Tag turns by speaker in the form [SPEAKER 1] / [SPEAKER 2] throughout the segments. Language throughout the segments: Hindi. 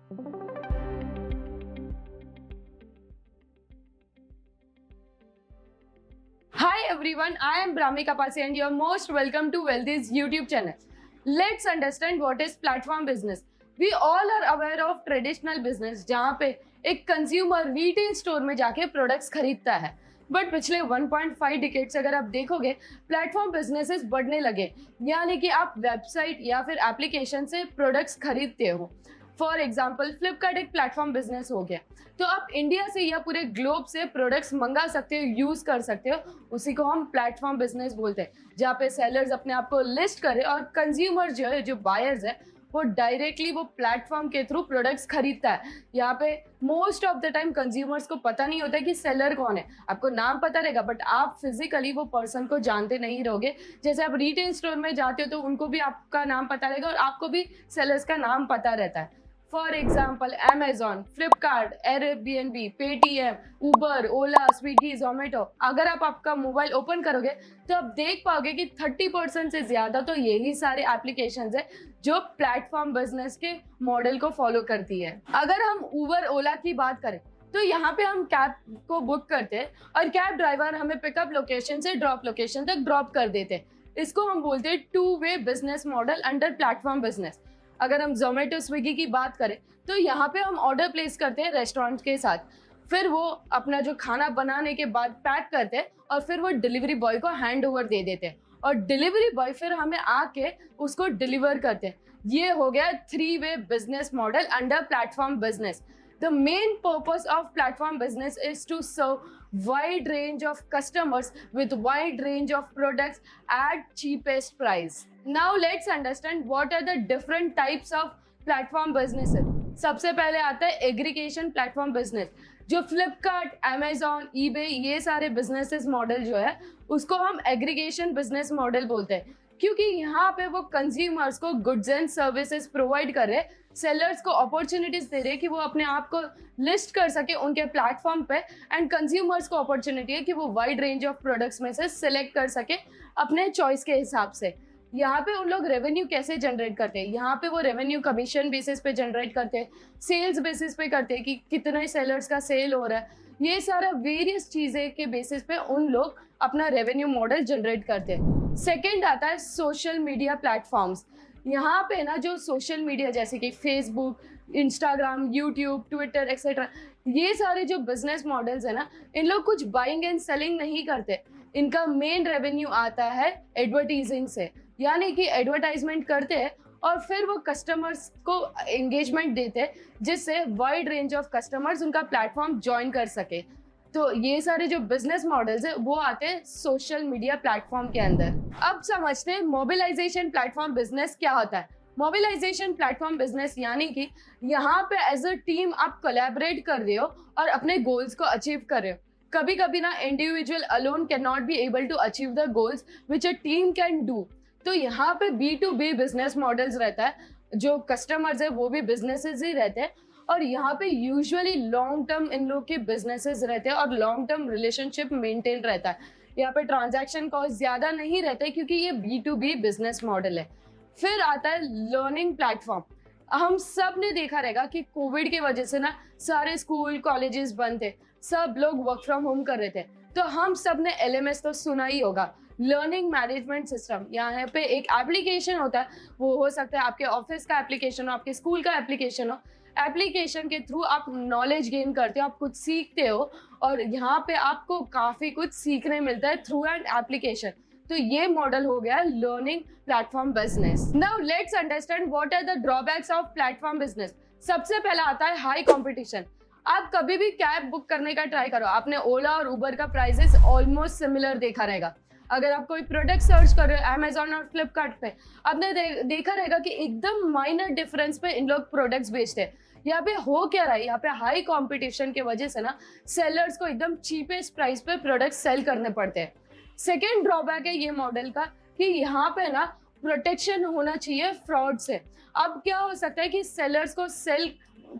[SPEAKER 1] Hi everyone, I am Brahmi Kapasi and you are most welcome to Wealthy's YouTube channel. Let's understand what is platform business. We all are aware of traditional business जहाँ पे एक कंज्यूमर रिटेल स्टोर में जाके प्रोडक्ट्स खरीदता है, बट पिछले 1.5 डिकेड्स अगर आप देखोगे प्लेटफॉर्म बिजनेसेस बढ़ने लगे, यानी कि आप वेबसाइट या फिर एप्लीकेशन से प्रोडक्ट्स खरीदते हो। फॉर एग्जाम्पल फ्लिपकार्ट एक प्लेटफॉर्म बिजनेस हो गया, तो आप इंडिया से या पूरे ग्लोब से प्रोडक्ट्स मंगा सकते हो, यूज कर सकते हो। उसी को हम प्लेटफॉर्म बिजनेस बोलते हैं, जहाँ पे सेलर्स अपने आप को लिस्ट करे और कंज्यूमर जो है, जो बायर्स है, वो डायरेक्टली वो प्लेटफॉर्म के थ्रू प्रोडक्ट्स खरीदता है। यहाँ पे most of the time consumers को पता नहीं होता है कि सेलर कौन है। आपको नाम पता रहेगा बट आप फिजिकली वो पर्सन को जानते नहीं रहोगे। जैसे आप रिटेल स्टोर में जाते हो तो उनको भी आपका नाम पता रहेगा और आपको भी सेलर्स का नाम पता रहता है। For example Amazon, Flipkart, Airbnb, Paytm, Uber, Ola, Swiggy, Zomato. अगर आप आपका मोबाइल ओपन करोगे तो आप देख पाओगे कि 30% से ज़्यादा तो यही सारे एप्लीकेशंस है जो प्लेटफॉर्म बिजनेस के मॉडल को फॉलो करती है। अगर हम उबर, ओला की बात करें तो यहाँ पे हम कैब को बुक करते हैं और कैब ड्राइवर हमें पिकअप लोकेशन से ड्रॉप लोकेशन तक ड्रॉप कर देते हैं। इसको हम बोलते हैं two way business model under platform business. अगर हम जोमेटो, स्विगी की बात करें तो यहाँ पे हम ऑर्डर प्लेस करते हैं रेस्टोरेंट के साथ, फिर वो अपना जो खाना बनाने के बाद पैक करते हैं और फिर वो डिलीवरी बॉय को हैंड ओवर दे देते हैं और डिलीवरी बॉय फिर हमें आके उसको डिलीवर करते हैं। ये हो गया 3-वे business model under platform business. The main purpose of platform business is to serve wide range of customers with wide range of products at cheapest price. Now let's understand what are the different types of platform businesses. सबसे पहले आता है एग्रीगेशन प्लेटफॉर्म बिजनेस, जो फ्लिपकार्ट, अमेजॉन, ईबे, ये सारे बिजनेसेस मॉडल जो है उसको हम एग्रीगेशन बिजनेस मॉडल बोलते हैं, क्योंकि यहाँ पे वो कंज्यूमर्स को गुड्स एंड सर्विसेज प्रोवाइड कर रहे, सेलर्स को अपॉर्चुनिटीज दे रहे कि वो अपने आप को लिस्ट कर सके उनके प्लेटफॉर्म पे, एंड कंज्यूमर्स को अपॉर्चुनिटी है कि वो वाइड रेंज ऑफ प्रोडक्ट्स में से सिलेक्ट कर सके अपने चॉइस के हिसाब से। यहाँ पे उन लोग रेवेन्यू कैसे जनरेट करते हैं, यहाँ पे वो रेवेन्यू कमीशन बेसिस पे जनरेट करते हैं, सेल्स बेसिस पे करते हैं कि कितने सेलर्स का सेल हो रहा है। ये सारा वेरियस चीज़ें के बेसिस पे उन लोग अपना रेवेन्यू मॉडल जनरेट करते हैं। सेकेंड आता है सोशल मीडिया प्लेटफॉर्म्स। यहाँ पे ना जो सोशल मीडिया जैसे कि Facebook, Instagram, YouTube, Twitter etcetera, ये सारे जो बिजनेस मॉडल्स है ना, इन लोग कुछ बाइंग एंड सेलिंग नहीं करते। इनका मेन रेवेन्यू आता है एडवर्टीजिंग से, यानी कि एडवर्टाइजमेंट करते हैं और फिर वो कस्टमर्स को एंगेजमेंट देते हैं जिससे वाइड रेंज ऑफ कस्टमर्स उनका प्लेटफॉर्म ज्वाइन कर सके। तो ये सारे जो बिजनेस मॉडल्स है वो आते हैं सोशल मीडिया प्लेटफॉर्म के अंदर। अब समझते हैं मोबिलाइजेशन प्लेटफॉर्म बिजनेस क्या होता है। मोबिलाइजेशन प्लेटफॉर्म बिजनेस यानी कि यहाँ पे एज अ टीम आप कोलैबोरेट कर रहे हो और अपने गोल्स को अचीव कर रहे हो। कभी कभी ना individual alone can not be able to achieve the goals which a team can do. तो यहाँ पे B2B बिजनेस मॉडल्स रहता है, जो कस्टमर्स है वो भी बिजनेसेस ही रहते हैं और यहाँ पे यूजुअली लॉन्ग टर्म इन लोग के बिजनेसेस रहते हैं और लॉन्ग टर्म रिलेशनशिप मेंटेन रहता है। यहाँ पे ट्रांजैक्शन कॉस्ट ज़्यादा नहीं रहता है क्योंकि ये B2B बिजनेस मॉडल है। फिर आता है लर्निंग प्लेटफॉर्म। हम सब ने देखा रहेगा कि कोविड की वजह से ना सारे स्कूल कॉलेजेस बंद थे, सब लोग वर्क फ्रॉम होम कर रहे थे, तो हम सब ने LMS तो सुना ही होगा, लर्निंग मैनेजमेंट सिस्टम। यहाँ पे एक एप्लीकेशन होता है, वो हो सकता है आपके ऑफिस का एप्लीकेशन हो, आपके स्कूल का एप्लीकेशन हो। एप्लीकेशन के थ्रू आप नॉलेज गेन करते हो, आप कुछ सीखते हो और यहाँ पे आपको काफ़ी कुछ सीखने मिलता है थ्रू एन एप्लीकेशन। तो ये मॉडल हो गया learning platform business. Now let's understand what are the drawbacks of platform business. सबसे पहला आता है हाई कंपटीशन। आप कभी भी कैब बुक करने का ट्राई करो, आपने ओला और उबर का प्राइसेस ऑलमोस्ट सिमिलर देखा रहेगा। अगर आप कोई प्रोडक्ट सर्च कर रहे हो अमेजॉन और फ्लिपकार्ट पे, आपने देखा रहेगा कि एकदम माइनर डिफरेंस पे इन लोग प्रोडक्ट्स बेचते हैं। यहाँ पे हो क्या रहा है, यहाँ पे हाई कंपटीशन की वजह से ना सेलर्स को एकदम चीपेस्ट प्राइस पे प्रोडक्ट सेल करने पड़ते हैं। सेकेंड ड्रॉबैक है ये मॉडल का कि यहाँ पे ना प्रोटेक्शन होना चाहिए फ्रॉड से। अब क्या हो सकता है कि सेलर्स को सेल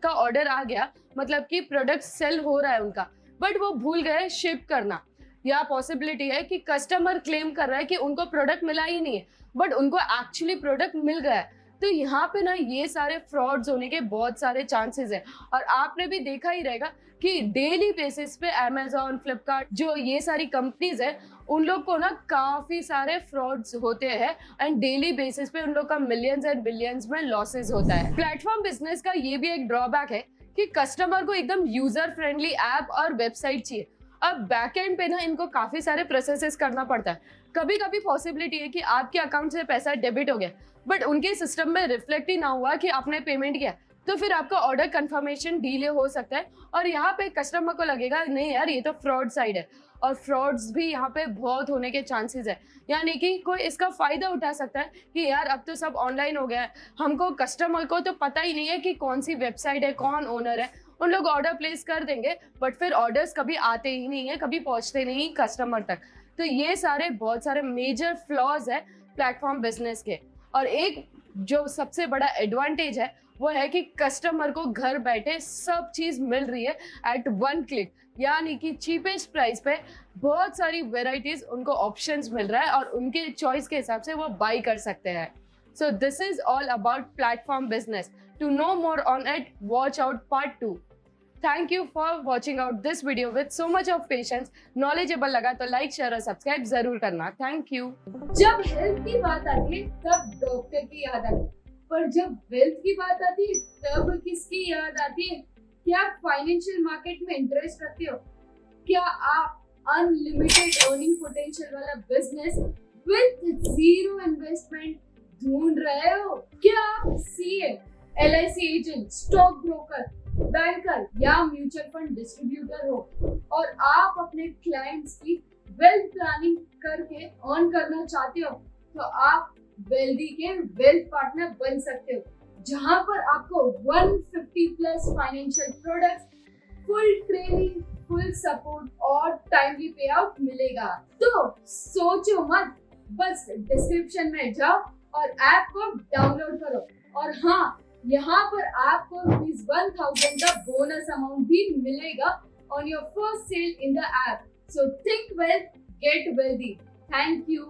[SPEAKER 1] का ऑर्डर आ गया, मतलब कि प्रोडक्ट सेल हो रहा है उनका, बट वो भूल गए शिप करना, या पॉसिबिलिटी है कि कस्टमर क्लेम कर रहा है कि उनको प्रोडक्ट मिला ही नहीं है बट उनको एक्चुअली प्रोडक्ट मिल गया है। तो यहाँ पे ना ये सारे फ्रॉड्स होने के बहुत सारे चांसेस हैं। और आपने भी देखा ही रहेगा कि डेली बेसिस पे अमेजोन, फ्लिपकार्ट, जो ये सारी कंपनीज है, उन लोग को ना काफी सारे फ्रॉड्स होते हैं एंड डेली बेसिस पे उन लोग का मिलियंस एंड बिलियंस में लॉसेस होता है। प्लेटफॉर्म बिजनेस का ये भी एक ड्रॉबैक है कि कस्टमर को एकदम यूजर फ्रेंडली ऐप और वेबसाइट चाहिए। अब बैकएंड पे ना इनको काफी सारे प्रोसेसेस करना पड़ता है। कभी कभी पॉसिबिलिटी है कि आपके अकाउंट से पैसा डेबिट हो गया बट उनके सिस्टम में रिफ्लेक्ट ही ना हुआ कि आपने पेमेंट किया, तो फिर आपका ऑर्डर कंफर्मेशन डिले हो सकता है और यहाँ पे कस्टमर को लगेगा नहीं यार ये तो फ्रॉड साइड है। और फ्रॉड्स भी यहाँ पे बहुत होने के चांसेस है, यानी कि कोई इसका फायदा उठा सकता है कि यार अब तो सब ऑनलाइन हो गया है, हमको कस्टमर को तो पता ही नहीं है कि कौन सी वेबसाइट है, कौन ओनर है। उन लोग ऑर्डर प्लेस कर देंगे बट फिर ऑर्डर्स कभी आते ही नहीं है, कभी पहुंचते नहीं कस्टमर तक। तो ये सारे बहुत सारे मेजर फ्लॉज है प्लेटफॉर्म बिजनेस के। और एक जो सबसे बड़ा एडवांटेज है वो है कि कस्टमर को घर बैठे सब चीज मिल रही है एट वन क्लिक, यानी कि चीपेस्ट प्राइस पे बहुत सारी वेराइटीज उनको ऑप्शंस मिल रहा है और उनके चॉइस के हिसाब से वो बाई कर सकते हैं। So this is all about platform business. To know more on it, watch out part 2। Thank you for watching out this video with so much of patience. Knowledgeable लगा तो लाइक, शेयर और सब्सक्राइब जरूर करना। Thank you.
[SPEAKER 2] जब हेल्थ की बात आती है तब डॉक्टर की याद आती है, पर जब वेल्थ की बात आती है तब किसकी याद आती है? क्या आप फाइनेंशियल मार्केट में इंटरेस्ट रखते हो? क्या आप अनलिमिटेड अर्निंग पोटेंशियल वाला बिजनेस विद जीरो इन्वेस्टमेंट ढूंढ रहे हो? क्या आप CA, LIC agent, stock broker, banker या म्यूचुअल फंड डिस्ट्रीब्यूटर हो और आप अपने क्लाइंट्स की वेल्थ प्लानिंग करके अर्न करना चाहते हो, तो आप वेल्दी के वेल्थ पार्टनर बन सकते हो, जहां पर आपको 150 plus financial products, full training, full support और टाइमली पे आउट मिलेगा। तो सोचो मत, बस डिस्क्रिप्शन में जाओ और ऐप को डाउनलोड करो। और हाँ, यहाँ पर आपको ₹1000 का बोनस अमाउंट भी मिलेगा on your first sale in the app. So think wealth, get wealthy. Thank you.